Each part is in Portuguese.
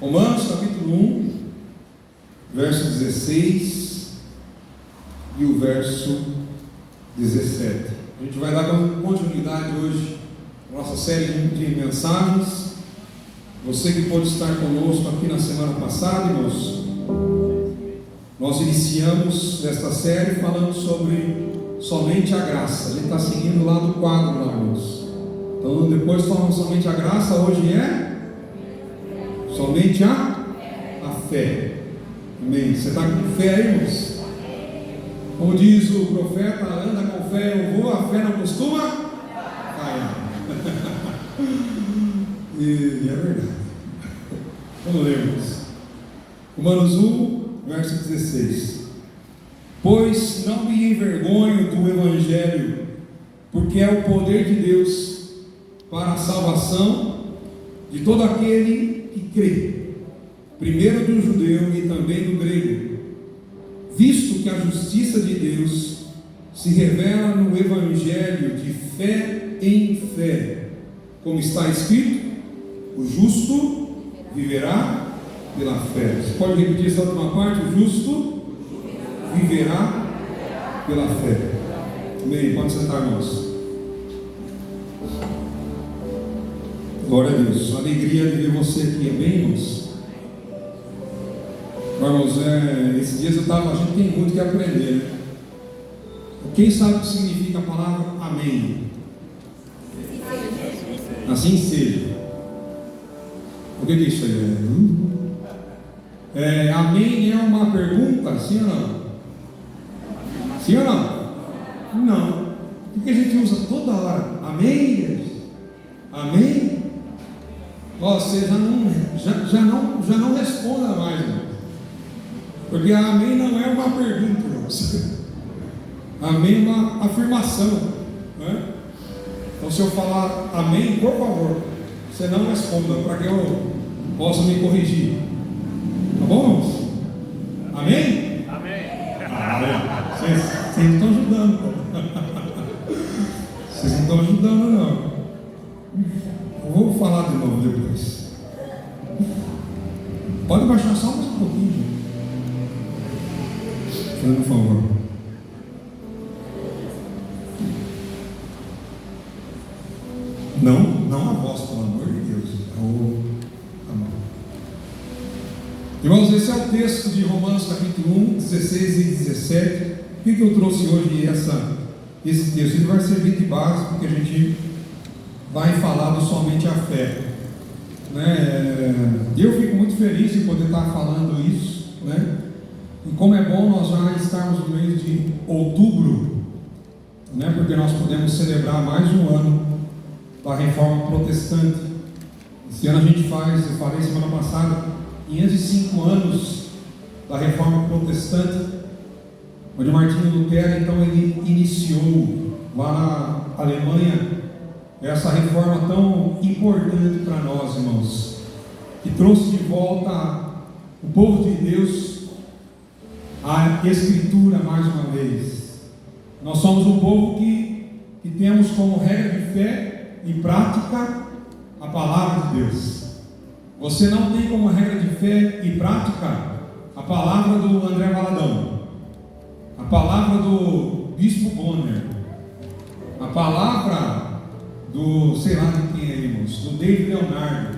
Romanos capítulo 1, verso 16 e o verso 17. A gente vai dar continuidade hoje à nossa série de mensagens. Você que pôde estar conosco aqui na semana passada, irmãos, nós iniciamos esta série falando sobre somente a graça. A gente está seguindo lá do quadro, lá, irmãos. Então, depois falamos somente a graça, hoje é somente a fé. Amém. Você está com fé aí, irmãos? Como diz o profeta, anda com fé, eu vou, a fé não costuma falhar. E é verdade. Vamos ler, irmãos. Romanos 1, verso 16. Pois não me envergonho do Evangelho, porque é o poder de Deus para a salvação de todo aquele que crê, primeiro do judeu e também do grego, visto que a justiça de Deus se revela no Evangelho de fé em fé, como está escrito: o justo viverá pela fé. Você pode repetir essa última parte? O justo viverá pela fé. Amém. Pode sentar, irmãos. Glória a Deus. Alegria de ver você aqui. Amém, irmãos? Irmãos, esses dias a gente tem muito que aprender, né? Quem sabe o que significa a palavra amém? Assim seja. O que é isso aí? Amém é uma pergunta, sim ou não? Sim ou não? Não. Porque a gente usa toda hora. Amém? Amém? Você já não responda mais, irmão. Porque amém não é uma pergunta, irmãos. Amém é uma afirmação, né? Então, se eu falar amém, por favor, você não responda, para que eu possa me corrigir. Tá bom, irmãos? Amém? Amém. Vocês não estão ajudando. Vocês não estão ajudando, não. Eu vou falar de novo depois. Pode baixar só mais um pouquinho. Por favor. Não a voz, pelo amor de Deus. Irmãos, esse é o texto de Romanos capítulo 1, 16 e 17. Por que eu trouxe hoje esse texto? Ele vai servir de base, porque a gente vai falar do somente a fé, né? Eu fico muito feliz de poder estar falando isso, né? E como é bom nós já estarmos no mês de outubro, né? Porque nós podemos celebrar mais um ano da Reforma Protestante. Esse ano a gente faz, eu falei semana passada, 505 anos da Reforma Protestante, onde Martinho Lutero, então, ele iniciou lá na Alemanha essa reforma tão importante para nós, irmãos, que trouxe de volta o povo de Deus à Escritura mais uma vez. Nós somos um povo que temos como regra de fé e prática a palavra de Deus. Você não tem como regra de fé e prática a palavra do André Valadão, a palavra do Bispo Bonner, a palavra do, sei lá de quem é, irmãos, do David Leonardo.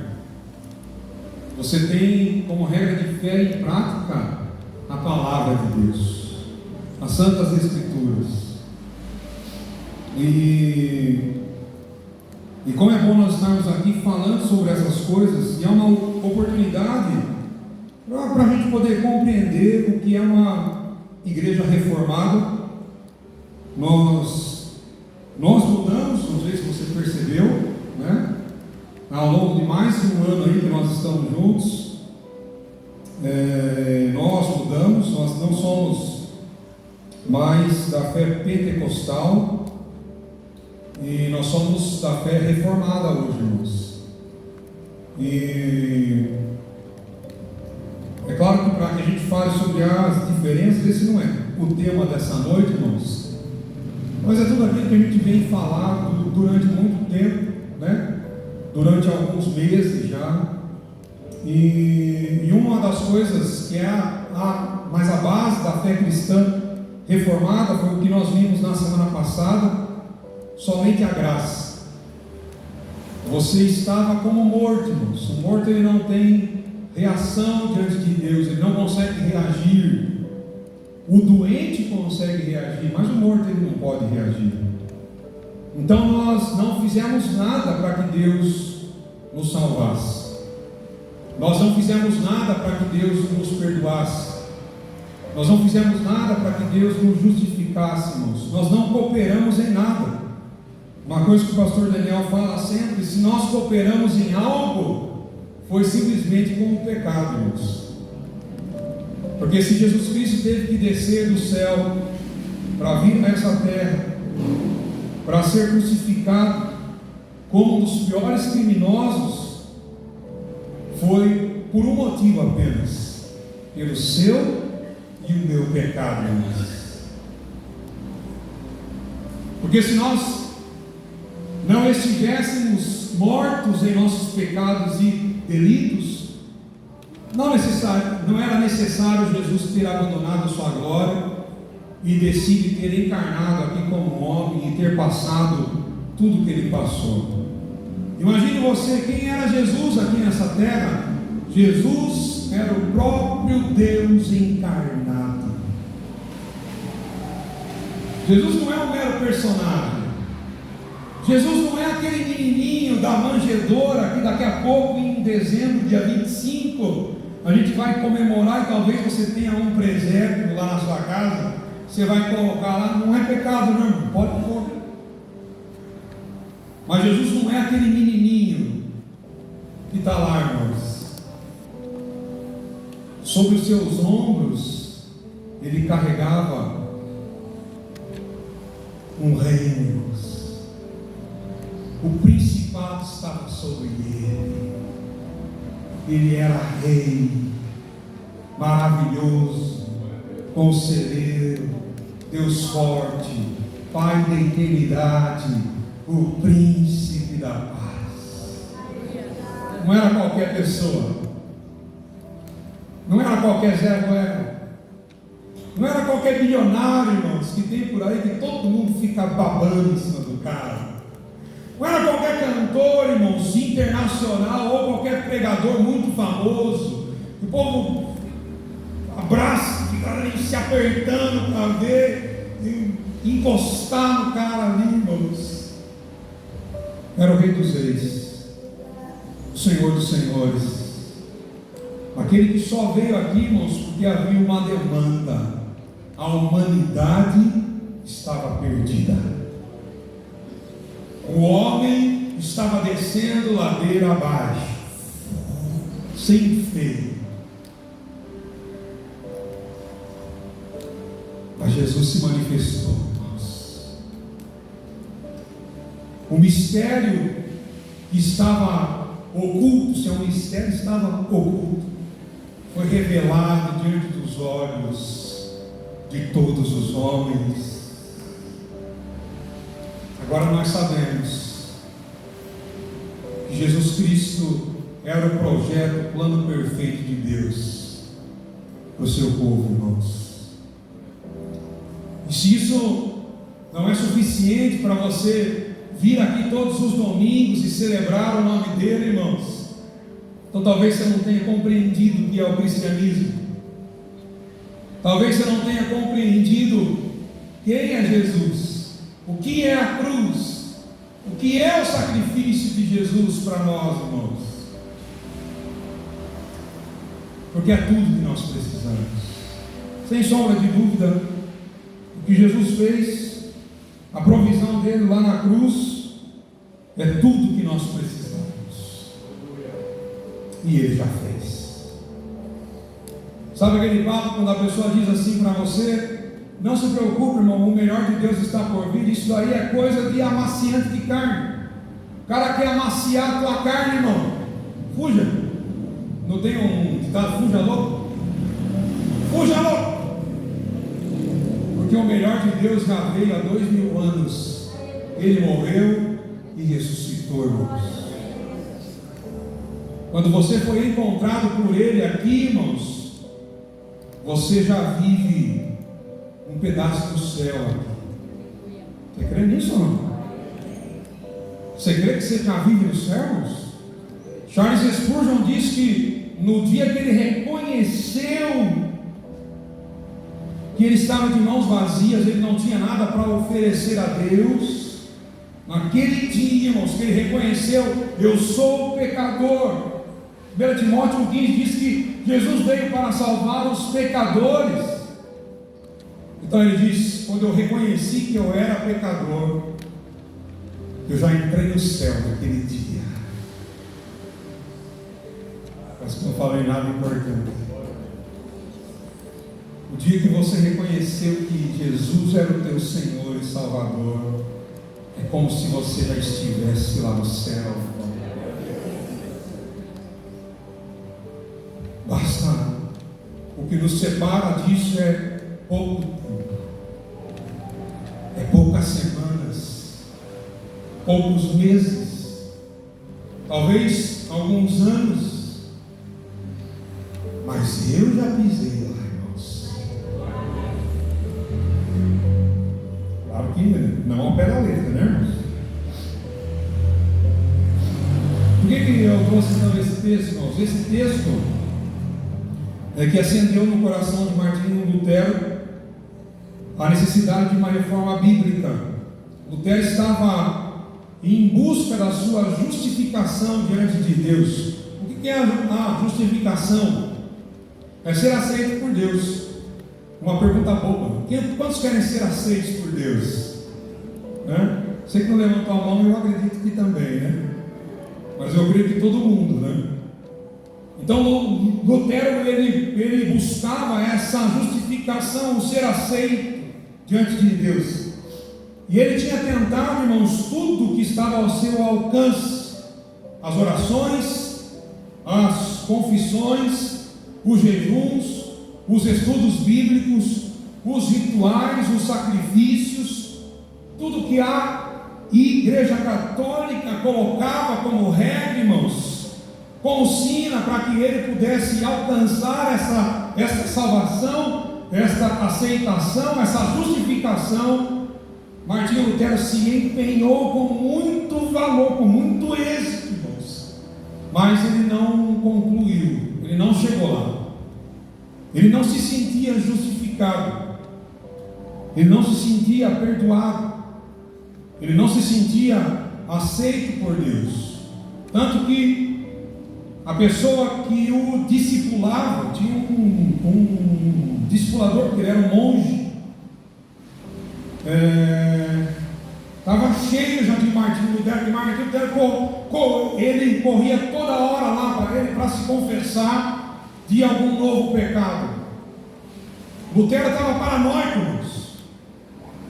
Você tem como regra de fé e prática a palavra de Deus, as Santas Escrituras. E como é bom nós estarmos aqui falando sobre essas coisas, e é uma oportunidade para a gente poder compreender o que é uma igreja reformada. Nós mudamos, não sei se você percebeu, né? Ao longo de mais de um ano aí que nós estamos juntos, nós mudamos, nós não somos mais da fé pentecostal, e nós somos da fé reformada hoje, irmãos. E é claro que para que a gente fale sobre as diferenças, esse não é o tema dessa noite, irmãos, mas é tudo aquilo que a gente vem falando durante muito tempo, né? Durante alguns meses já, E uma das coisas que é mais a base da fé cristã reformada foi o que nós vimos na semana passada: somente a graça. Você estava como morto, irmãos. O morto, ele não tem reação diante de Deus, ele não consegue reagir. O doente consegue reagir, mas o morto, ele não pode reagir. Então nós não fizemos nada para que Deus nos salvasse. Nós não fizemos nada para que Deus nos perdoasse. Nós não fizemos nada para que Deus nos justificasse, irmãos. Nós não cooperamos em nada. Uma coisa que o pastor Daniel fala sempre: se nós cooperamos em algo, foi simplesmente com o pecado, irmãos. Porque se Jesus Cristo teve que descer do céu para vir a essa terra, para ser crucificado como um dos piores criminosos, foi por um motivo apenas: pelo seu e o meu pecado, irmãos. Porque se nós não estivéssemos mortos em nossos pecados e delitos, não era necessário Jesus ter abandonado a sua glória e decidir ter encarnado aqui como homem e ter passado tudo que ele passou. Imagine você, quem era Jesus aqui nessa terra? Jesus era o próprio Deus encarnado. Jesus não é um mero personagem. Jesus não é aquele menininho da manjedoura que daqui a pouco, em dezembro, dia 25, a gente vai comemorar, e talvez você tenha um presépio lá na sua casa, você vai colocar lá. Não é pecado, não, irmão, pode pôr. Mas Jesus não é aquele menininho que está lá, irmãos. Sobre os seus ombros ele carregava um reino, irmãos. O principado estava sobre ele. Ele era rei, maravilhoso, conselheiro, Deus forte, Pai da eternidade, o príncipe da paz. Não era qualquer pessoa, não era qualquer Zé Ruela, não era qualquer bilionário, irmãos, que tem por aí que todo mundo fica babando em cima do cara. Não era qualquer cantor, irmãos, internacional, ou qualquer pregador muito famoso, que o povo abraça, fica ali se apertando para ver, e encostar no cara ali, irmãos. Era o Rei dos Reis, o Senhor dos Senhores, aquele que só veio aqui, irmãos, porque havia uma demanda. A humanidade estava perdida. O homem estava descendo ladeira abaixo, sem freio. Mas Jesus se manifestou, irmãos. O mistério que estava oculto, se é um mistério, estava oculto, foi revelado diante dos olhos de todos os homens. Agora nós sabemos que Jesus Cristo era o projeto, o plano perfeito de Deus para o seu povo, irmãos. E se isso não é suficiente para você vir aqui todos os domingos e celebrar o nome dele, irmãos, então talvez você não tenha compreendido o que é o cristianismo. Talvez você não tenha compreendido quem é Jesus, o que é a cruz, o que é o sacrifício de Jesus para nós, irmãos. Porque é tudo que nós precisamos. Sem sombra de dúvida, o que Jesus fez, a provisão dele lá na cruz, é tudo que nós precisamos. E ele já fez. Sabe aquele papo quando a pessoa diz assim para você: não se preocupe, irmão, o melhor de Deus está por vir. Isso aí é coisa de amaciante de carne. O cara quer amaciar a tua carne, irmão. Fuja. Não tem um ditado: fuja louco? Fuja louco. Porque o melhor de Deus já veio há 2000 anos. Ele morreu e ressuscitou, irmãos. Quando você foi encontrado por Ele aqui, irmãos, você já vive um pedaço do céu aqui. Você crê nisso ou não? Você crê que você já vive nos céus? Charles Spurgeon diz que no dia que ele reconheceu que ele estava de mãos vazias, ele não tinha nada para oferecer a Deus, naquele dia, irmãos, que ele reconheceu: eu sou pecador. 1 Timóteo 15 diz que Jesus veio para salvar os pecadores. Então ele diz: quando eu reconheci que eu era pecador, eu já entrei no céu naquele dia. Mas que não falei nada importante. O dia que você reconheceu que Jesus era o teu Senhor e Salvador, é como se você já estivesse lá no céu. Basta. O que nos separa disso é pouco tempo, é poucas semanas, poucos meses, talvez alguns anos, mas eu já pisei lá, irmãos. Claro que não ao pé da letra, né, irmãos? Por que eu trouxe então esse texto, irmãos? Esse texto é que acendeu no coração de Martinho Lutero a necessidade de uma reforma bíblica. Lutero estava em busca da sua justificação diante de Deus. O que é a justificação? É ser aceito por Deus. Uma pergunta boba: quantos querem ser aceitos por Deus? Né? Você que não levantou a mão, eu acredito que também, né? Mas eu creio que todo mundo, né? Então Lutero ele buscava essa justificação, o ser aceito diante de Deus. E ele tinha tentado, irmãos, tudo que estava ao seu alcance: as orações, as confissões, os jejuns, os estudos bíblicos, os rituais, os sacrifícios, tudo que a Igreja Católica colocava como regra, irmãos, como sina para que ele pudesse alcançar essa salvação, essa aceitação, essa justificação. Martinho Lutero se empenhou com muito valor, com muito êxito, irmãos, mas ele não concluiu, ele não chegou lá. Ele não se sentia justificado, ele não se sentia perdoado, ele não se sentia aceito por Deus. Tanto que a pessoa que o discipulava, tinha um discipulador, porque ele era um monge, estava cheio já de Martinho Lutero. Ele corria toda hora lá para ele, para se confessar de algum novo pecado. Lutero estava paranoico, irmãos.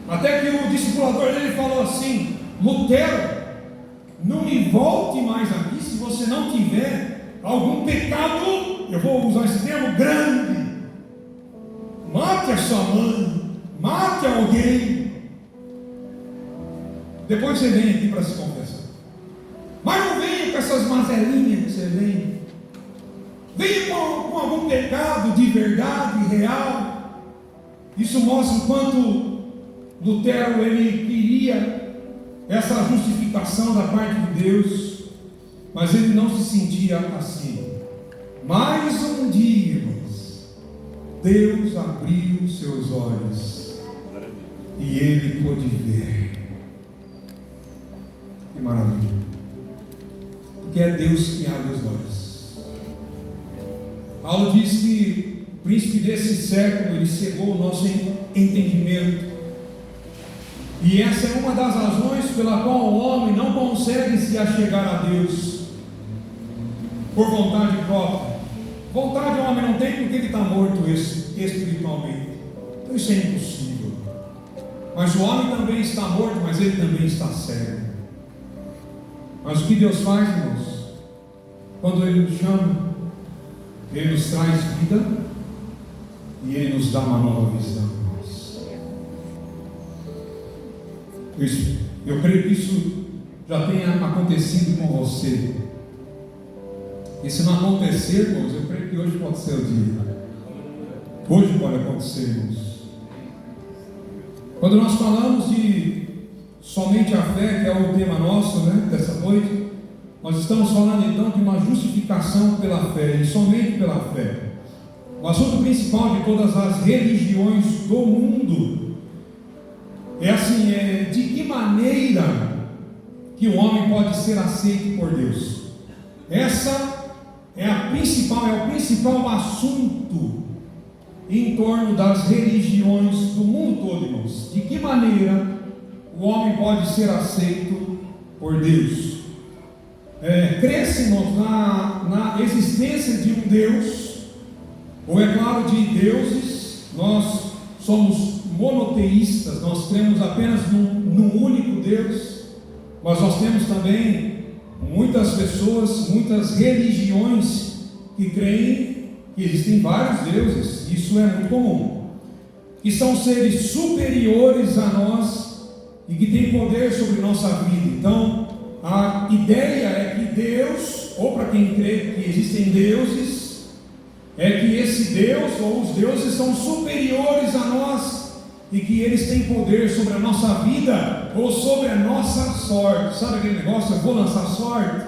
Até que o discipulador dele falou assim: Lutero, não me volte mais aqui se você não tiver algum pecado, eu vou usar esse termo, grande. Mate a sua mãe, mate alguém, depois você vem aqui para se confessar. Mas não venha com essas mazelinhas que você vem. Venha com algum pecado de verdade, real. Isso mostra o quanto Lutero ele queria essa justificação da parte de Deus, mas ele não se sentia assim. Mais um dia, irmãos, Deus abriu seus olhos e ele pôde ver. Que maravilha! Porque é Deus que abre os olhos. Paulo diz que o príncipe desse século ele cegou o nosso entendimento. E essa é uma das razões pela qual o homem não consegue se achegar a Deus por vontade própria. Vontade o homem não tem porque ele está morto espiritualmente. Então isso é impossível. Mas o homem também está morto, mas ele também está cego. Mas o que Deus faz, irmãos? Quando Ele nos chama, Ele nos traz vida e Ele nos dá uma nova visão. Eu creio que isso já tenha acontecido com você. E se não acontecer, irmãos, eu creio que hoje pode ser o dia. Hoje pode acontecer, irmãos. Quando nós falamos de somente a fé, que é o tema nosso, né, dessa noite, nós estamos falando então de uma justificação pela fé, e somente pela fé. O assunto principal de todas as religiões do mundo é assim, de que maneira que o homem pode ser aceito por Deus. Essa é o principal assunto em torno das religiões do mundo todo, irmãos. De que maneira o homem pode ser aceito por Deus? Cresce, irmãos, na existência de um Deus, ou é claro, de deuses. Nós somos monoteístas, nós cremos apenas num único Deus, mas nós temos também muitas pessoas, muitas religiões que creem que existem vários deuses. Isso é muito comum, que são seres superiores a nós e que têm poder sobre nossa vida. Então a ideia é que Deus, ou para quem crê que existem deuses, é que esse Deus ou os deuses são superiores a nós e que eles têm poder sobre a nossa vida ou sobre a nossa sorte. Sabe aquele negócio, eu vou lançar sorte?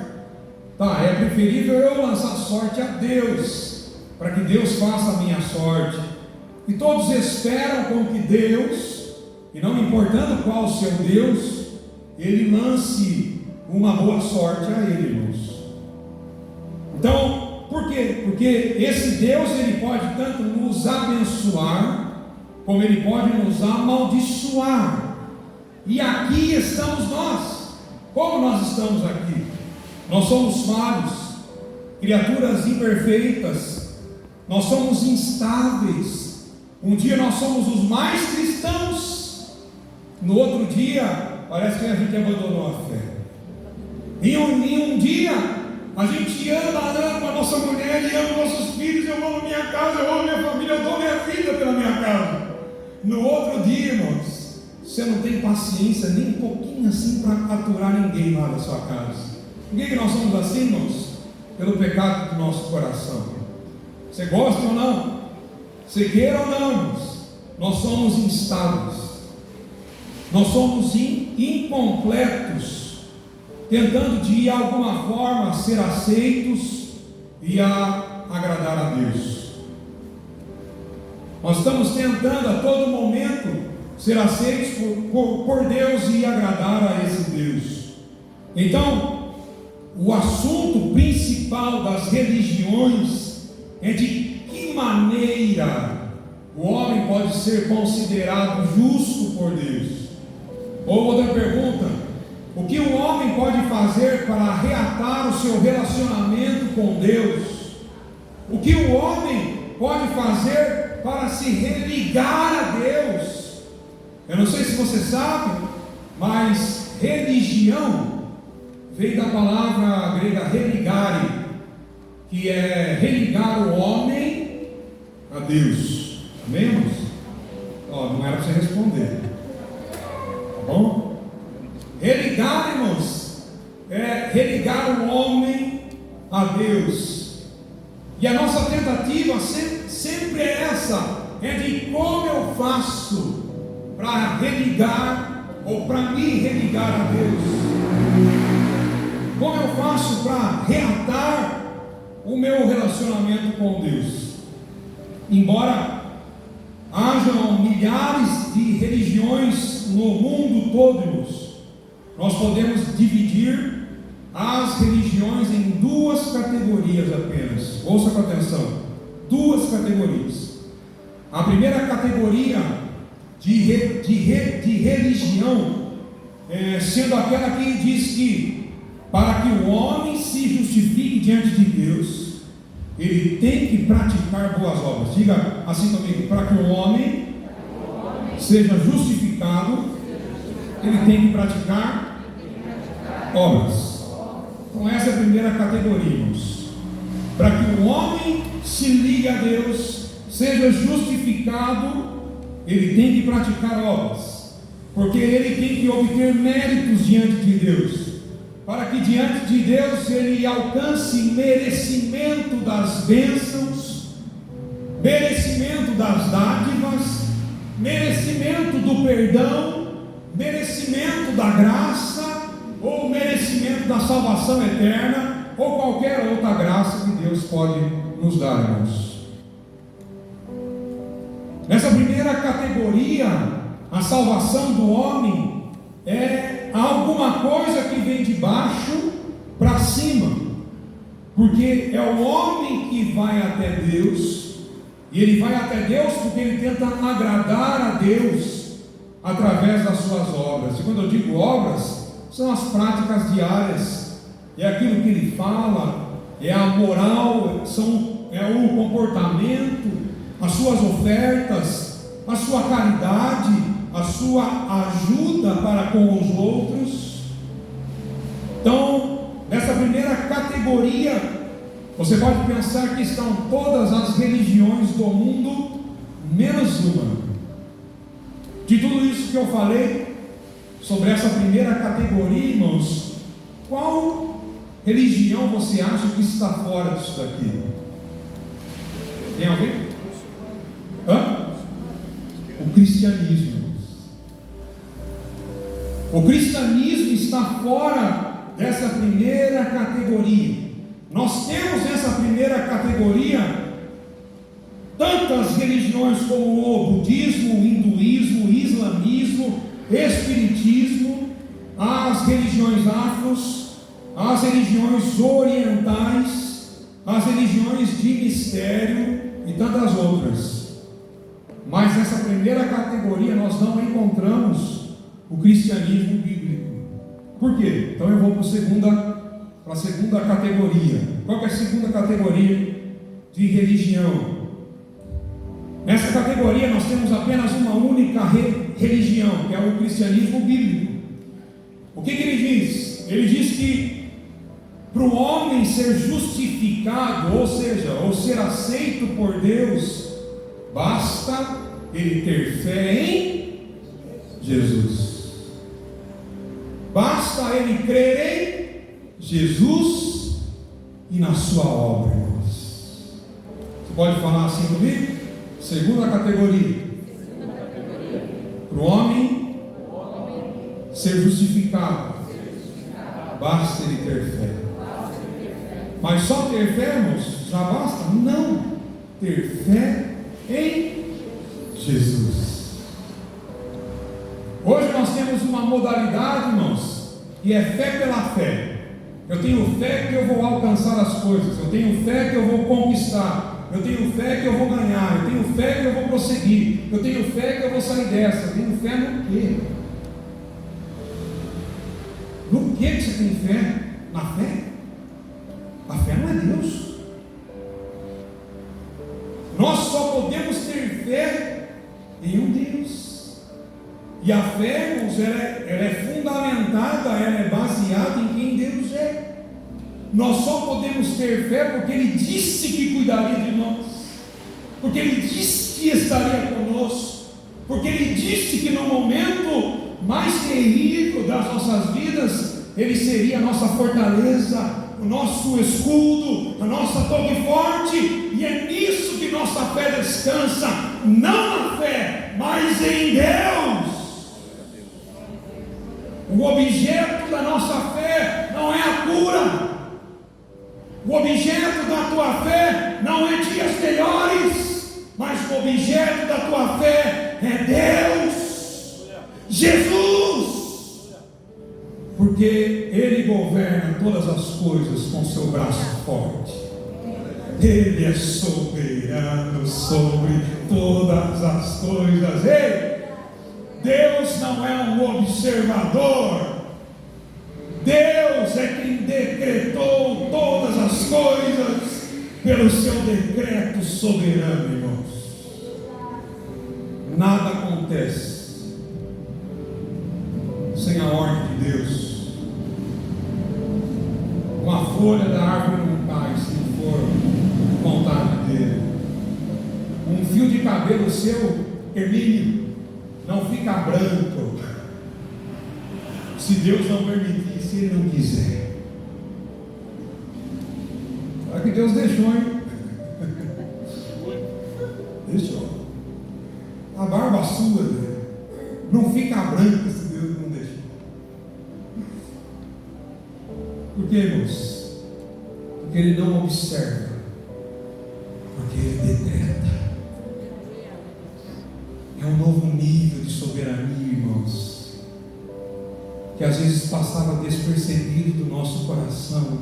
Tá, é preferível eu lançar sorte a Deus, para que Deus faça a minha sorte. E todos esperam com que Deus, e não importando qual o seu Deus, ele lance uma boa sorte a ele, irmãos. Então, por quê? Porque esse Deus, ele pode tanto nos abençoar, como ele pode nos amaldiçoar. E aqui estamos nós. Como nós estamos aqui? Nós somos falhos, criaturas imperfeitas, nós somos instáveis. Um dia nós somos os mais cristãos, no outro dia parece que a gente abandonou a fé. Em um dia a gente ama a nossa mulher e ama nossos filhos, eu amo minha casa, eu amo minha família, eu dou minha vida pela minha casa. No outro dia, irmãos, você não tem paciência nem um pouquinho assim para aturar ninguém lá da sua casa. Por que nós somos assim, irmãos? Pelo pecado do nosso coração. Você gosta ou não? Você queira ou não, irmãos? Nós somos instáveis. Nós somos incompletos, tentando de alguma forma ser aceitos e agradar a Deus. Nós estamos tentando a todo momento ser aceitos por Deus e agradar a esse Deus. Então, o assunto principal das religiões é de que maneira o homem pode ser considerado justo por Deus. Ou outra pergunta: o que o homem pode fazer para reatar o seu relacionamento com Deus? O que o homem pode fazer para se religar a Deus? Eu não sei se você sabe, mas religião veio da palavra grega religare, que é religar o homem a Deus. Amém, irmãos? Não era para você responder, tá bom? Religar, irmãos, é religar o homem a Deus. E a nossa tentativa sempre é essa, é de como eu faço para religar, ou para me religar a Deus. Como eu faço para reatar o meu relacionamento com Deus? Embora hajam milhares de religiões no mundo todo, irmãos, nós podemos dividir as religiões em duas categorias apenas. Ouça com atenção: duas categorias. A primeira categoria de religião sendo aquela que diz que para que o homem se justifique diante de Deus, ele tem que praticar boas obras. Diga assim comigo: para que o homem seja justificado, ele tem que praticar obras. Então essa é a primeira categoria, irmãos. Para que o homem se ligue a Deus, seja justificado, ele tem que praticar obras, porque ele tem que obter méritos diante de Deus. para que diante de Deus ele alcance merecimento das bênçãos, merecimento das dádivas, merecimento do perdão, merecimento da graça, ou merecimento da salvação eterna, ou qualquer outra graça que Deus pode nos dar, irmãos. Nessa primeira categoria, a salvação do homem é alguma coisa que vem de baixo para cima, porque é o homem que vai até Deus, e ele vai até Deus porque ele tenta agradar a Deus através das suas obras. E quando eu digo obras, são as práticas diárias, é aquilo que ele fala, é a moral, é o comportamento, as suas ofertas, a sua caridade, a sua ajuda para com os outros. Então, nessa primeira categoria, você pode pensar que estão todas as religiões do mundo, menos uma. De tudo isso que eu falei sobre essa primeira categoria, irmãos, qual religião você acha que está fora disso daqui? Tem alguém? O cristianismo. O cristianismo está fora dessa primeira categoria. Nós temos nessa primeira categoria tantas religiões como o budismo, o hinduísmo, o islamismo, espiritismo, as religiões afros, as religiões orientais, as religiões de mistério e tantas outras. Mas nessa primeira categoria nós não encontramos o cristianismo bíblico. Por quê? Então eu vou para a segunda categoria. Qual que é a segunda categoria de religião? Nessa categoria nós temos apenas uma única religião, que é o cristianismo bíblico. O que ele diz? Ele diz que para o homem ser justificado, ou seja, ou ser aceito por Deus, basta ele ter fé em Jesus. Basta ele crer em Jesus e na sua obra, irmãos. Você pode falar assim comigo? Segunda categoria. Para o homem ser justificado, basta ele ter fé. Mas só ter fé, irmãos, já basta? Não. Ter fé em Jesus. Hoje nós temos uma modalidade, irmãos, que é fé pela fé. Eu tenho fé que eu vou alcançar as coisas, eu tenho fé que eu vou conquistar, eu tenho fé que eu vou ganhar, eu tenho fé que eu vou prosseguir, eu tenho fé que eu vou sair dessa. Eu tenho fé no quê? No que você tem fé? Na fé? A fé não é Deus. Nós só podemos ter fé em um Deus. E a fé, irmãos, ela é fundamentada, ela é baseada em quem Deus é. Nós só podemos ter fé porque Ele disse que cuidaria de nós, porque Ele disse que estaria conosco, porque Ele disse que no momento mais terrível das nossas vidas, Ele seria a nossa fortaleza, o nosso escudo, a nossa torre forte. E é nisso que nossa fé descansa, não na fé, mas em Deus. O objeto da nossa fé não é a cura. O objeto da tua fé não é dias melhores, mas o objeto da tua fé é Deus, Jesus, porque Ele governa todas as coisas com seu braço forte. Ele é soberano sobre todas as coisas. Ei, Deus não é um observador. Deus é quem decretou todas as coisas pelo seu decreto soberano, irmãos. Nada acontece sem a ordem de Deus. Uma folha da árvore não cai se não for vontade dele. Um fio de cabelo seu, Hermínio, não fica branco se Deus não permitir, se Ele não quiser. Olha que Deus deixou, hein? Deixou. A barba sua, né, não fica branca se Deus não deixar. Por que, irmãos? Porque Ele não observa, porque Ele decreta. É um novo nível de soberania, irmãos, que às vezes passava despercebido do nosso coração.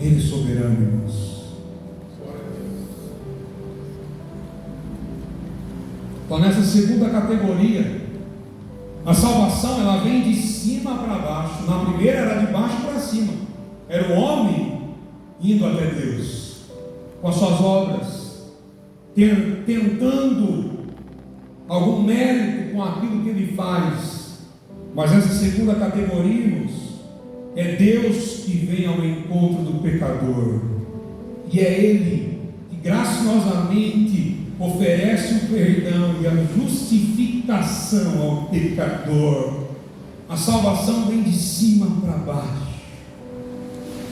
Ele é soberano, irmãos. Então, nessa segunda categoria, a salvação ela vem de cima para baixo. Na primeira era de baixo para cima. Era o homem indo até Deus com as suas obras, tentando algum mérito com aquilo que ele faz. Mas essa segunda categoria, irmãos, é Deus que vem ao encontro do pecador, e é Ele que graciosamente oferece o perdão e a justificação ao pecador. A salvação vem de cima para baixo,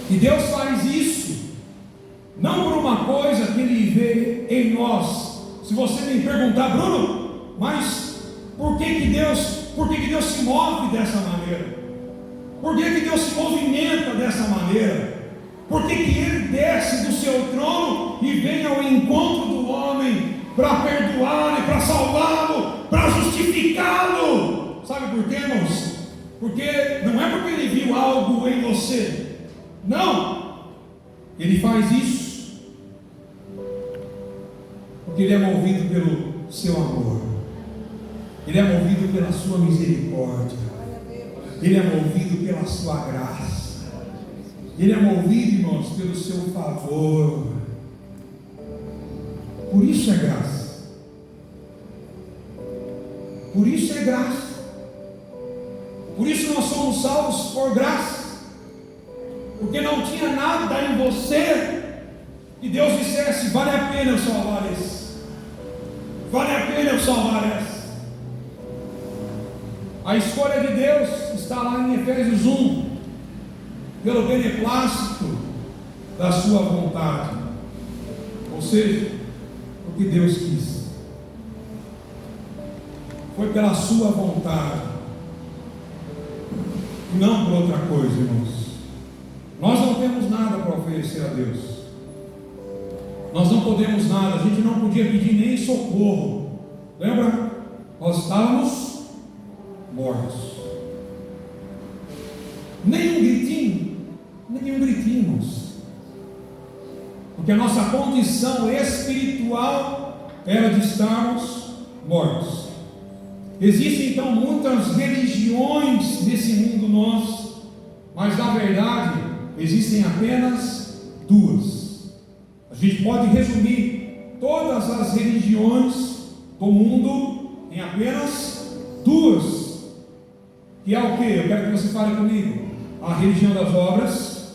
e Deus faz isso não por uma coisa que Ele vê em nós. Se você me perguntar, Bruno, mas por que Deus se move dessa maneira? Por que Deus se movimenta dessa maneira? Por que Ele desce do seu trono e vem ao encontro do homem para perdoar e para salvá-lo, para justificá-lo? Sabe por quê, irmãos? Porque não é porque Ele viu algo em você. Não! Ele faz isso porque Ele é movido pelo seu amor. Ele é movido pela sua misericórdia. Ele é movido pela sua graça. Ele é movido, irmãos, pelo seu favor. Por isso é graça. Por isso é graça. Por isso nós somos salvos por graça. Porque não tinha nada em você que Deus dissesse: vale a pena eu salvar esse, vale a pena eu salvar essa. A escolha de Deus está lá em Efésios 1, pelo beneplácito da sua vontade, ou seja, o que Deus quis, foi pela sua vontade, e não por outra coisa, irmãos. Nós não temos nada para oferecer a Deus, nós não podemos nada, a gente não podia pedir nem socorro, lembra? Nós estávamos mortos. Nem um gritinho, irmãos, porque a nossa condição espiritual era de estarmos mortos. Existem então muitas religiões nesse mundo nosso, mas na verdade existem apenas duas. A gente pode resumir todas as religiões do mundo em apenas duas, que é o que? Eu quero que você fale comigo: a religião das obras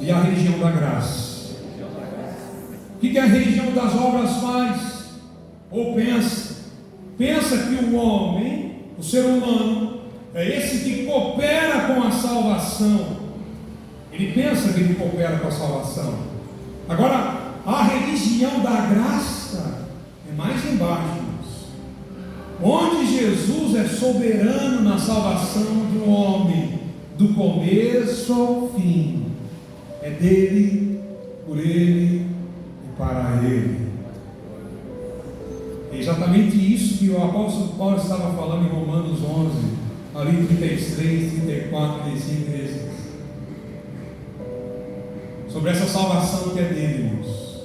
e a religião da graça. O que a religião das obras faz? Ou pensa que o homem, o ser humano, é esse que coopera com a salvação. Ele pensa que ele coopera com a salvação. Agora, a religião da graça é mais embaixo, onde Jesus é soberano na salvação do homem, do começo ao fim. É dele, por ele e para ele. É exatamente isso que o apóstolo Paulo estava falando em Romanos 11, ali 33, 34, 35, 36. Sobre essa salvação que é dele, irmãos.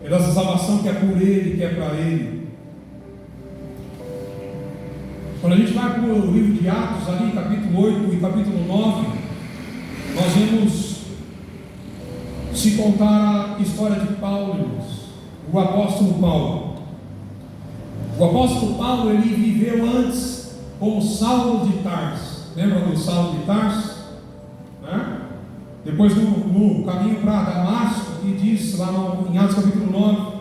É dessa salvação que é por ele, que é para ele. Quando a gente vai para o livro de Atos, ali capítulo 8 e capítulo 9, nós vemos se contar a história de Paulo, irmãos, o apóstolo Paulo. O apóstolo Paulo, ele viveu antes como Saulo de Tarso. Lembra do Saulo de Tarso? Né? Depois no caminho para Damasco, que diz lá em Atos capítulo 9,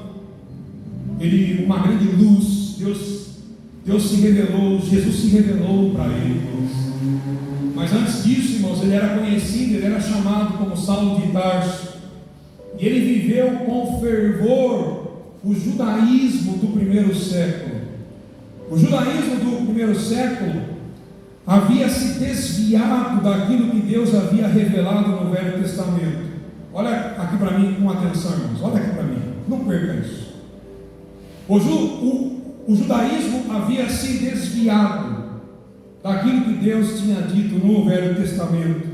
uma grande luz, Deus Deus se revelou, Jesus se revelou para ele, irmãos. Mas antes disso, irmãos, ele era conhecido, ele era chamado como Saulo de Tarso. E ele viveu com fervor o judaísmo do primeiro século. O judaísmo do primeiro século havia se desviado daquilo que Deus havia revelado no Velho Testamento. Olha aqui para mim com atenção, irmãos. Olha aqui para mim, não perca isso. O judaísmo havia se desviado daquilo que Deus tinha dito no Velho Testamento.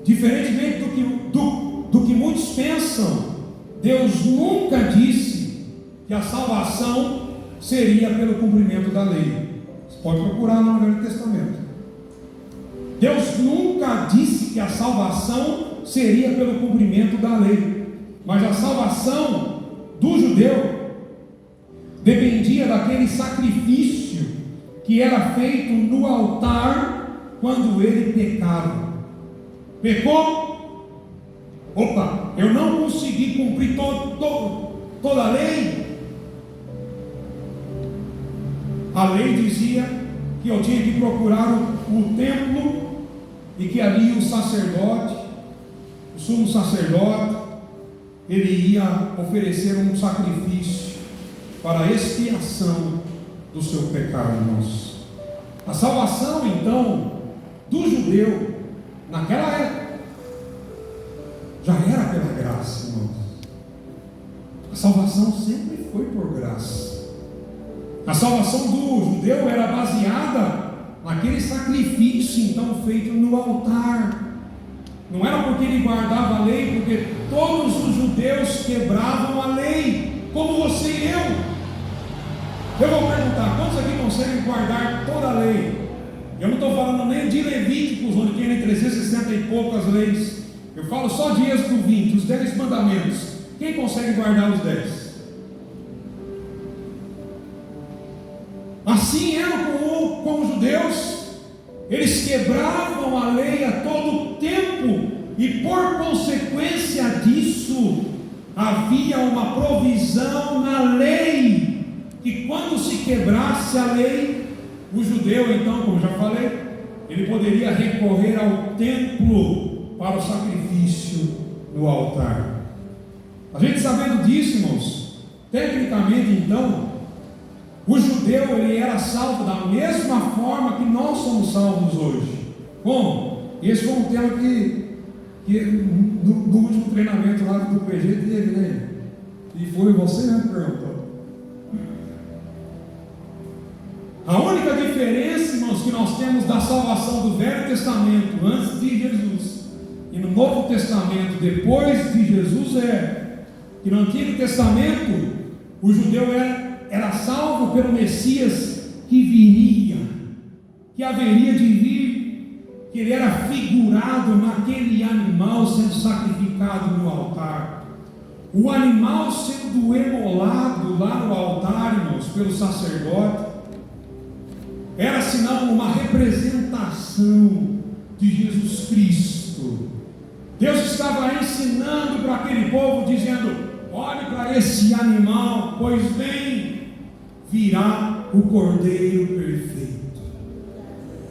Diferentemente do que muitos pensam, Deus nunca disse que a salvação seria pelo cumprimento da lei. Você pode procurar lá no Velho Testamento. Deus nunca disse que a salvação seria pelo cumprimento da lei, mas a salvação do judeu dependia daquele sacrifício que era feito no altar quando ele pecava. Pecou? Opa, eu não consegui cumprir toda a lei. A lei dizia que eu tinha que procurar o templo e que ali o sacerdote, o sumo sacerdote, ele ia oferecer um sacrifício para a expiação do seu pecado, irmãos. A salvação, então, do judeu, naquela época, já era pela graça, irmãos. A salvação sempre foi por graça. A salvação do judeu era baseada naquele sacrifício, então, feito no altar. Não era porque ele guardava a lei, porque todos os judeus quebravam a lei, como você e eu. Eu vou perguntar, quantos aqui conseguem guardar toda a lei? Eu não estou falando nem de Levíticos, onde tem 360 e poucas leis. Eu falo só de Êxodo 20, os 10 mandamentos. Quem consegue guardar os 10? Assim era com os judeus. Eles quebravam a lei a todo tempo, e por consequência disso, havia uma provisão na lei, que quando se quebrasse a lei, o judeu, então, como já falei, ele poderia recorrer ao templo para o sacrifício no altar. A gente sabendo disso, irmãos, tecnicamente, então, o judeu, ele era salvo da mesma forma que nós somos salvos hoje. Como? Esse foi um tema que no último treinamento lá do PG teve, né? E foi você, né, que perguntou. A única diferença, irmãos, que nós temos da salvação do Velho Testamento antes de Jesus e no Novo Testamento depois de Jesus é que no Antigo Testamento o judeu era salvo pelo Messias que viria, que haveria de vir, que ele era figurado naquele animal sendo sacrificado no altar. O animal sendo emolado lá no altar, irmãos, pelo sacerdote, era sinal, uma representação de Jesus Cristo. Deus estava ensinando para aquele povo, dizendo: olhe para esse animal, pois bem, virá o Cordeiro perfeito,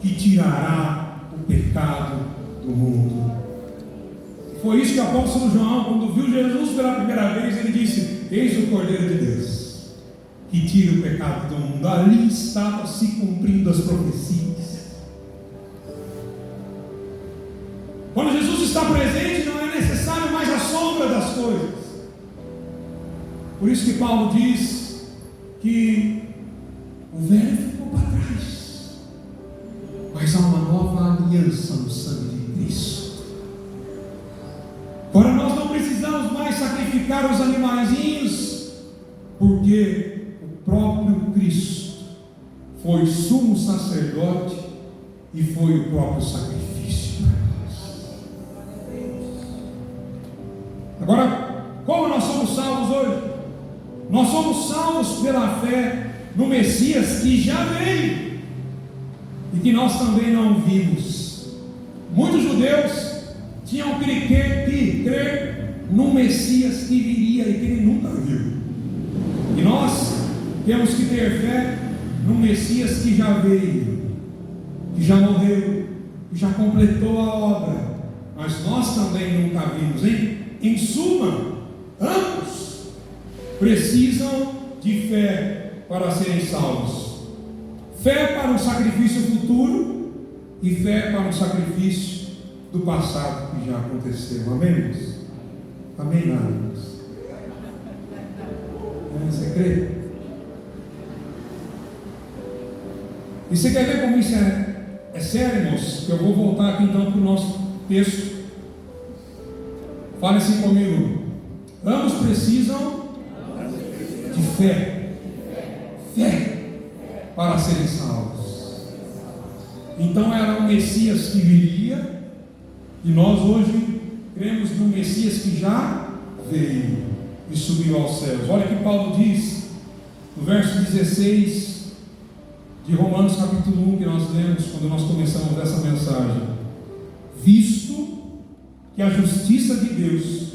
que tirará o pecado do mundo. Foi isso que o apóstolo João, quando viu Jesus pela primeira vez, ele disse: eis o Cordeiro de Deus, que tira o pecado do mundo. Ali estava se cumprindo as profecias. Quando Jesus está presente, não é necessário mais a sombra das coisas. Por isso que Paulo diz que o velho ficou para trás, mas há uma nova aliança no sangue de Cristo. Agora nós não precisamos mais sacrificar os animaizinhos, porque o próprio Cristo foi sumo sacerdote e foi o próprio sacrifício para nós. Agora, como nós somos salvos hoje? Nós somos salvos pela fé no Messias que já veio e que nós também não vimos. Muitos judeus tinham que crer no Messias que viria e que ele nunca viu. E nós temos que ter fé num Messias que já veio, que já morreu, que já completou a obra, mas nós também nunca vimos, hein? Em suma, ambos precisam de fé para serem salvos. Fé para o sacrifício futuro e fé para o sacrifício do passado que já aconteceu. Amém, irmãos? Amém, irmãos? Você crê? E você quer ver como isso é sério, irmãos? Que eu vou voltar aqui então para o nosso texto. Fale assim comigo. Ambos precisam de fé. Fé para serem salvos. Então era o Messias que viria, e nós hoje cremos no Messias que já veio e subiu aos céus. Olha o que Paulo diz no verso 16 de Romanos capítulo 1, que nós lemos quando nós começamos essa mensagem: visto que a justiça de Deus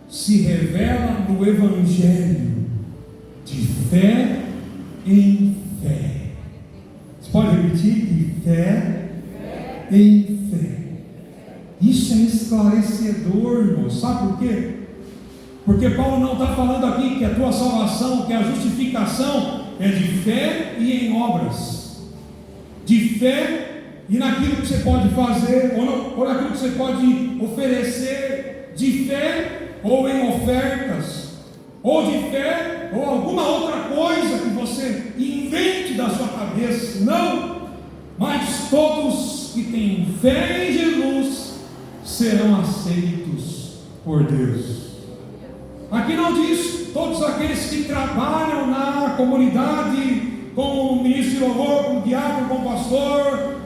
se revela no Evangelho de fé em fé. Você pode repetir? De fé em fé. Isso é esclarecedor, irmão. Sabe por quê? Porque Paulo não está falando aqui que a tua salvação, que a justificação é de fé e em obras. De fé e naquilo que você pode fazer, ou naquilo que você pode oferecer, de fé ou em ofertas, ou de fé ou alguma outra coisa que você invente da sua cabeça. Não, mas todos que têm fé em Jesus serão aceitos por Deus. Aqui não diz todos aqueles que trabalham na comunidade, como ministro de louvor, como diácono, como pastor,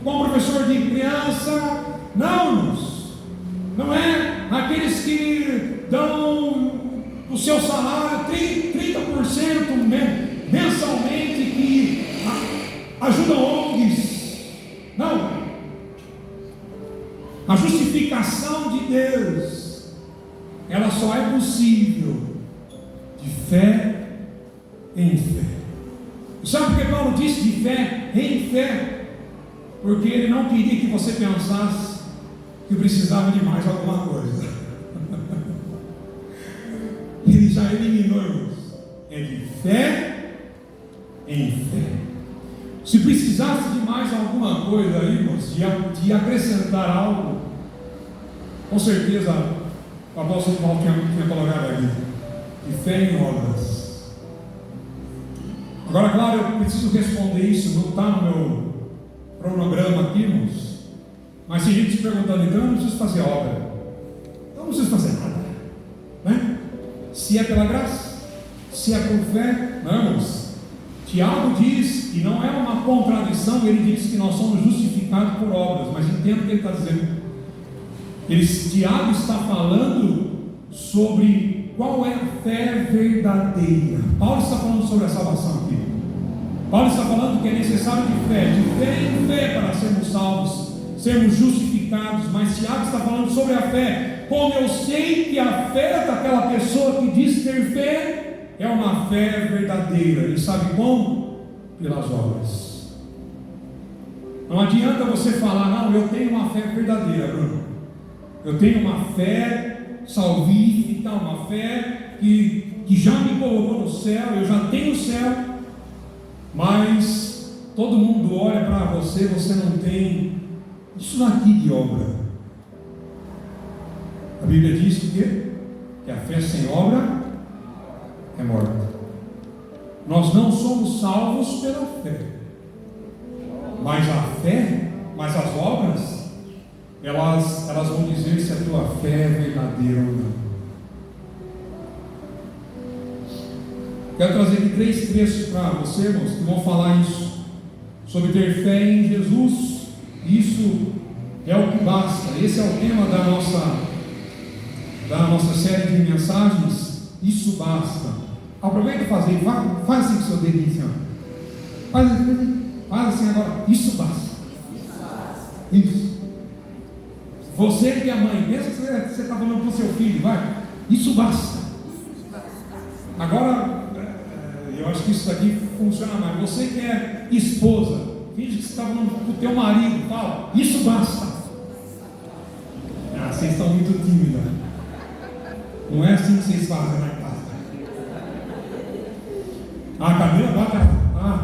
como professor de criança. Não é aqueles que dão o seu salário 30% mensalmente, que ajudam ONGs. Não. A justificação de Deus, ela só é possível de fé em fé. Sabe por que Paulo disse de fé em fé? Porque ele não queria que você pensasse que precisava de mais alguma coisa. Ele já eliminou, irmãos. É de fé em fé. Se precisasse de mais alguma coisa, irmãos, de acrescentar algo, com certeza o apóstolo Paulo tinha colocado aqui: de fé em obras. Agora, claro, eu preciso responder isso, não está no meu cronograma aqui, irmãos. Mas se a gente se perguntando, então eu não preciso fazer obra, eu não preciso fazer nada, né? Se é pela graça, se é por fé, vamos. Tiago diz que não é uma contradição, ele diz que nós somos justificados por obras, mas entenda o que ele está dizendo. Tiago está falando sobre qual é a fé verdadeira. Paulo está falando sobre a salvação aqui. Paulo está falando que é necessário de fé em fé para sermos salvos, sermos justificados. Mas Tiago está falando sobre a fé. Como eu sei que a fé daquela pessoa que diz ter fé é uma fé verdadeira. E sabe como? Pelas obras. Não adianta você falar: não, eu tenho uma fé verdadeira, Bruno. Eu tenho uma fé salvífica, uma fé que já me colocou no céu, eu já tenho o céu, mas todo mundo olha para você, você não tem isso daqui de obra. A Bíblia diz que a fé sem obra é morta. Nós não somos salvos pela fé, mas as obras, elas vão dizer se a tua fé é verdadeira ou não. Quero trazer aqui 3 textos para você, irmãos, que vão falar isso, sobre ter fé em Jesus. Isso é o que basta. Esse é o tema da nossa série de mensagens. Isso basta. Aproveita e faz assim com o seu dedinho assim, ó. Faz assim agora. Isso basta. Isso. Você que é mãe, pensa que você está falando para o seu filho, vai. Isso basta. Agora, eu acho que isso daqui funciona mais. Você que é esposa, finge que você está falando com o teu marido, fala, isso basta. Ah, vocês estão muito tímidos. Não é assim que vocês fazem na casa. A cadeira bate,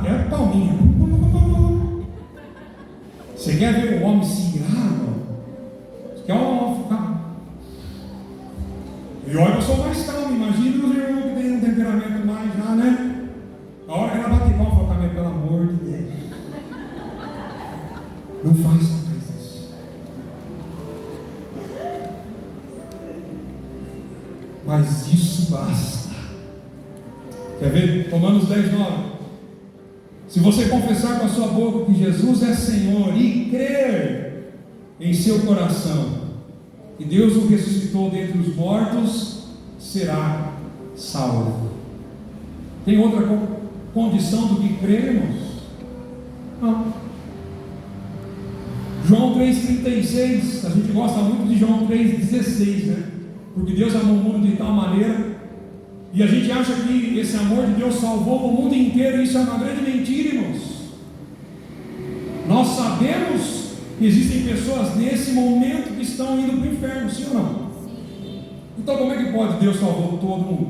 é palminha. Você quer ver o homem se irar, não? Você quer o homem ficar? E olha, eu sou mais calmo, imagina os irmãos que têm um temperamento mais já, né? A hora que ela bate igual, fala, mas pelo amor de Deus. Não faz isso. Mas isso basta. Quer ver? Romanos 10:9. Se você confessar com a sua boca que Jesus é Senhor e crer em seu coração que Deus o ressuscitou dentre os mortos, será salvo. Tem outra condição do que crermos? Não. João 3,36, a gente gosta muito de João 3,16, né? Porque Deus amou o mundo de tal maneira, e a gente acha que esse amor de Deus salvou o mundo inteiro. Isso é uma grande mentira, irmãos. Nós sabemos que existem pessoas nesse momento que estão indo para o inferno, sim ou não? Então como é que pode? Deus salvou todo mundo.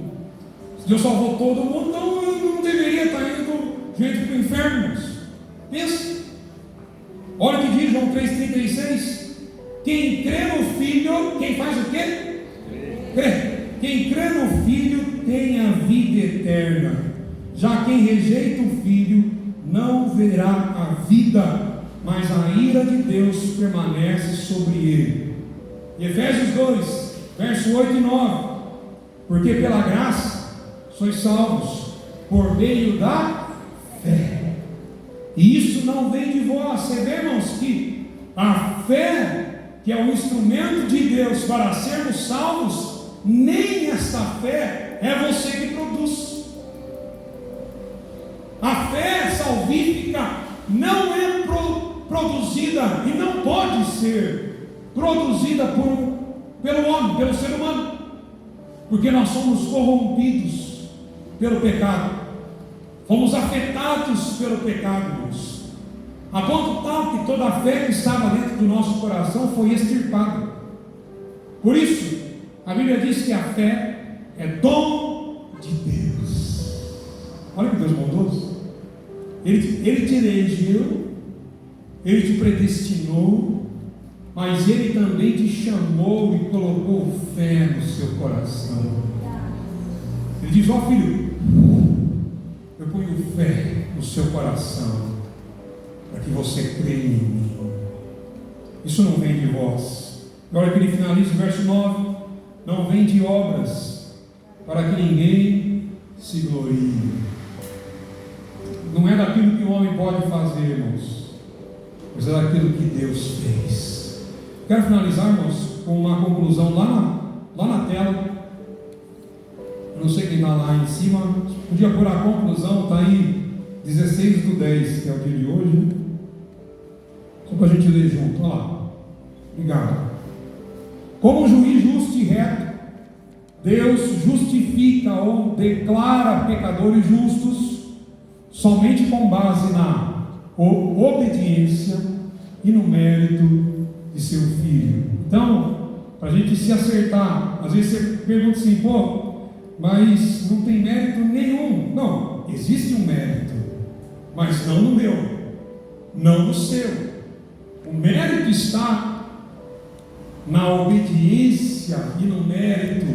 Se Deus salvou todo mundo, então não deveria estar indo gente para o inferno, irmãos. Pensa. Olha o que diz João 3,36. Quem crê no Filho, quem faz o quê? Crê. Quem crê no Filho tem a vida eterna. Já quem rejeita o Filho não verá a vida, mas a ira de Deus permanece sobre ele. Efésios 2, verso 8 e 9. Porque pela graça sois salvos por meio da fé. E isso não vem de vós. Você vê, irmãos, que a fé, que é o instrumento de Deus para sermos salvos, nem esta fé é você que produz. A fé salvífica não é produzida e não pode ser produzida pelo homem, pelo ser humano, porque nós somos corrompidos pelo pecado, fomos afetados pelo pecado, irmãos, a ponto tal que toda a fé que estava dentro do nosso coração foi extirpada. Por isso a Bíblia diz que a fé é dom de Deus. Olha que Deus bondoso. Ele te elegeu, Ele te predestinou, mas Ele também te chamou e colocou fé no seu coração. Ele diz, ó filho, eu ponho fé no seu coração, para que você creia em mim. Isso não vem de vós. Agora que ele finaliza o verso 9. Não vem de obras, para que ninguém se glorie. Não é daquilo que o homem pode fazer, irmãos, mas é daquilo que Deus fez. Quero finalizar, irmãos, com uma conclusão lá na tela. Eu não sei quem está lá em cima. Podia pôr a conclusão, está aí 16/10, que é o dia de hoje, né? Só para a gente ler junto. Olha lá. Obrigado. Como juiz justo e reto, Deus justifica ou declara pecadores justos somente com base na obediência e no mérito de seu Filho. Então, para a gente se acertar, às vezes você pergunta assim, mas não tem mérito nenhum. Não, existe um mérito, mas não no meu, não no seu. O mérito está na obediência e no mérito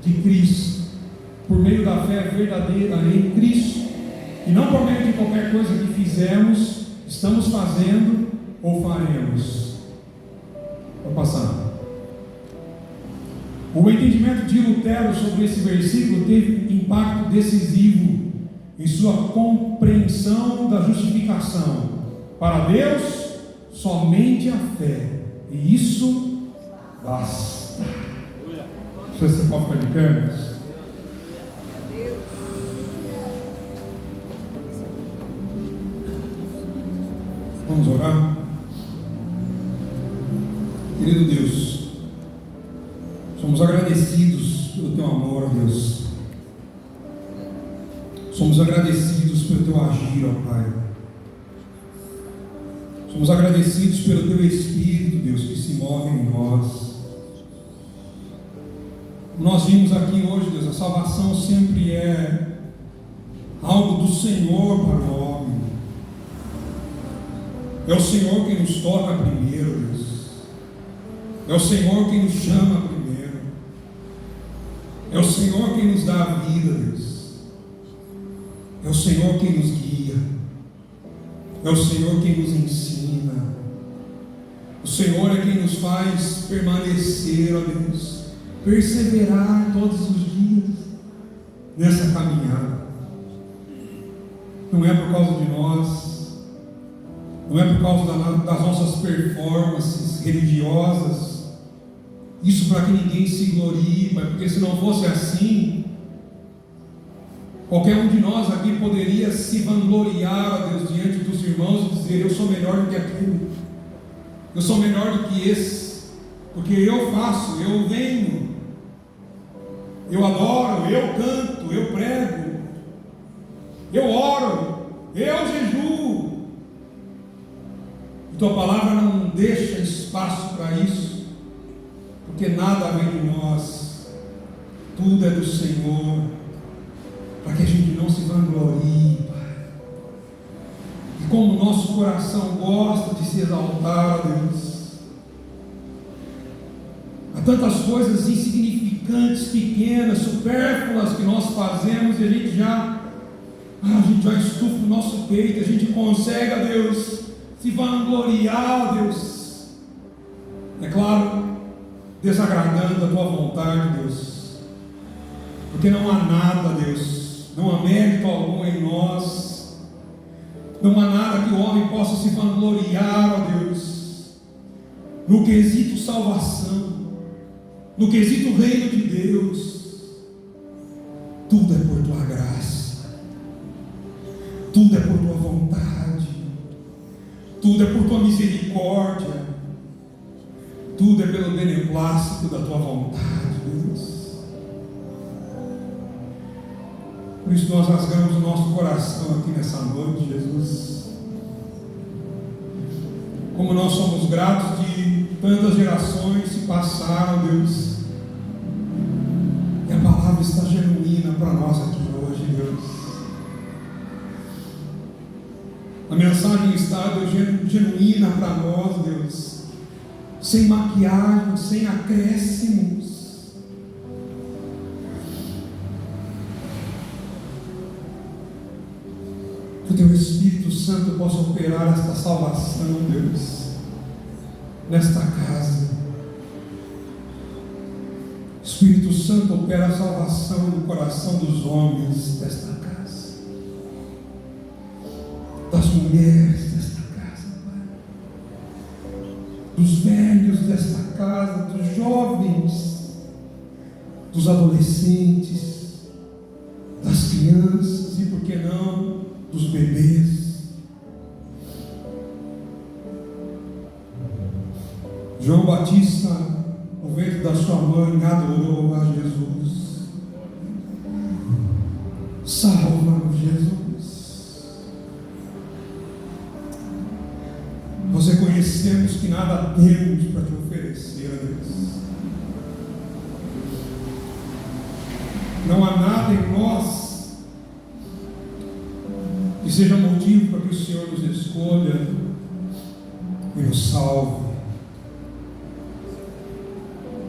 de Cristo, por meio da fé verdadeira em Cristo, e não por meio de qualquer coisa que fizemos, estamos fazendo ou faremos. Vou passar. O entendimento de Lutero sobre esse versículo teve impacto decisivo em sua compreensão da justificação. Para Deus, somente a fé, e isso basta. Você pode ficar de pé? Vamos orar? Querido Deus, somos agradecidos pelo Teu amor, Deus. Somos agradecidos pelo Teu agir, ó Pai. Somos agradecidos pelo Teu Espírito, Deus, que se move em nós. Nós vimos aqui hoje, Deus, a salvação sempre é algo do Senhor para o homem. É o Senhor quem nos toca primeiro, Deus. É o Senhor quem nos chama primeiro. É o Senhor quem nos dá a vida, Deus. É o Senhor quem nos guia. É o Senhor quem nos ensina. O Senhor é quem nos faz permanecer, ó Deus, perseverar todos os dias nessa caminhada. Não é por causa de nós, não é por causa das nossas performances religiosas, isso para que ninguém se glorie, porque se não fosse assim, qualquer um de nós aqui poderia se vangloriar, ó Deus, diante dos irmãos e dizer: eu sou melhor do que aquilo, eu sou melhor do que esse, porque eu faço, eu venho, eu adoro, eu canto, eu prego, eu oro, eu jejuo. Tua palavra não deixa espaço para isso, porque nada vem de nós, tudo é do Senhor, para que a gente não se vanglorie, Pai. E como o nosso coração gosta de se exaltar, Deus, há tantas coisas insignificantes, pequenas, supérfluas que nós fazemos e a gente já estufa o nosso peito, a gente consegue, Deus, se vangloriar, Deus, é claro, desagradando a Tua vontade, Deus, porque não há nada, Deus, não há mérito algum em nós, não há nada que o homem possa se vangloriar, ó Deus, no quesito salvação, no quesito reino de Deus. Tudo é por Tua graça, tudo é por Tua vontade, tudo é por Tua misericórdia, tudo é pelo beneplácito da Tua vontade, Deus. Por isso nós rasgamos o nosso coração aqui nessa noite, Jesus. Como nós somos gratos de tantas gerações se passaram, Deus, e a palavra está genuína para nós aqui hoje, Deus. A mensagem está, Deus, genuína para nós, Deus, sem maquiagem, sem acréscimos. Que o Teu Espírito Santo possa operar esta salvação, Deus, nesta casa. Espírito Santo, opera a salvação no coração dos homens desta casa, das mulheres desta casa, Pai, dos velhos desta casa, dos jovens, dos adolescentes, das crianças e, por que não, dos bebês. João Batista, no ventre da sua mãe, adorou a Jesus. Salva-nos, Jesus. Nós reconhecemos que nada temos para te oferecer, a Deus. Não há nada em nós que seja motivo para que o Senhor nos escolha e nos salve.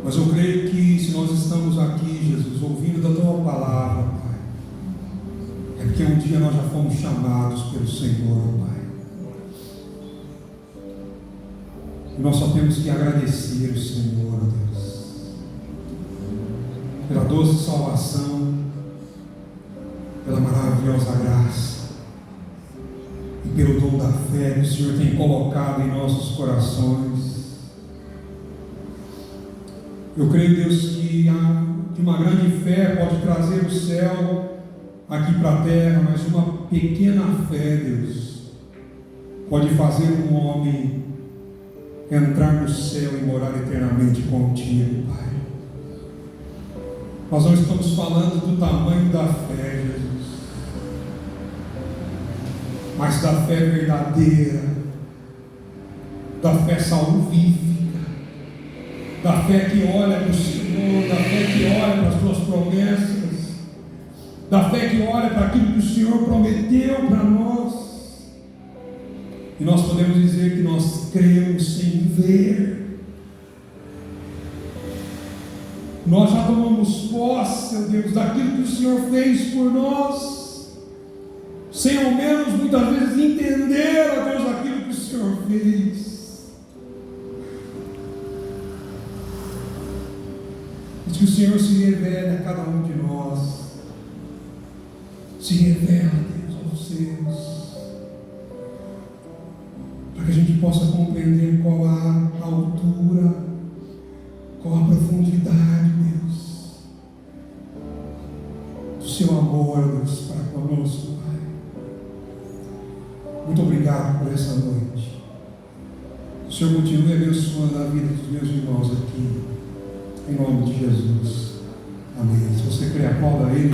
Mas eu creio que se nós estamos aqui, Jesus, ouvindo da Tua palavra, Pai, é porque um dia nós já fomos chamados pelo Senhor, Pai. E nós só temos que agradecer o Senhor, Deus, pela doce salvação, pela maravilhosa graça e pelo dom da fé que o Senhor tem colocado em nossos corações. Eu creio, Deus, que uma grande fé pode trazer o céu aqui para a terra, mas uma pequena fé, Deus, pode fazer um homem entrar no céu e morar eternamente contigo, Pai. Nós não estamos falando do tamanho da fé, Jesus. mas da fé verdadeira, da fé salvífica, da fé que olha para o Senhor, da fé que olha para as tuas promessas, da fé que olha para aquilo que o Senhor prometeu para nós. E nós podemos dizer que nós cremos sem ver. Nós já tomamos posse, meu Deus, daquilo que o Senhor fez por nós, sem ao menos muitas vezes entender, ó Deus, aquilo que o Senhor fez. Diz que o Senhor se revela a cada um de nós, se revela, Deus, aos seus, para que a gente possa compreender qual a altura, qual a profundidade, Deus, do seu amor, Deus, para conosco, Pai. Muito obrigado por essa noite. O Senhor continue abençoando a vida dos meus irmãos aqui, em nome de Jesus. Amém. Se você crê, aplauda a Ele.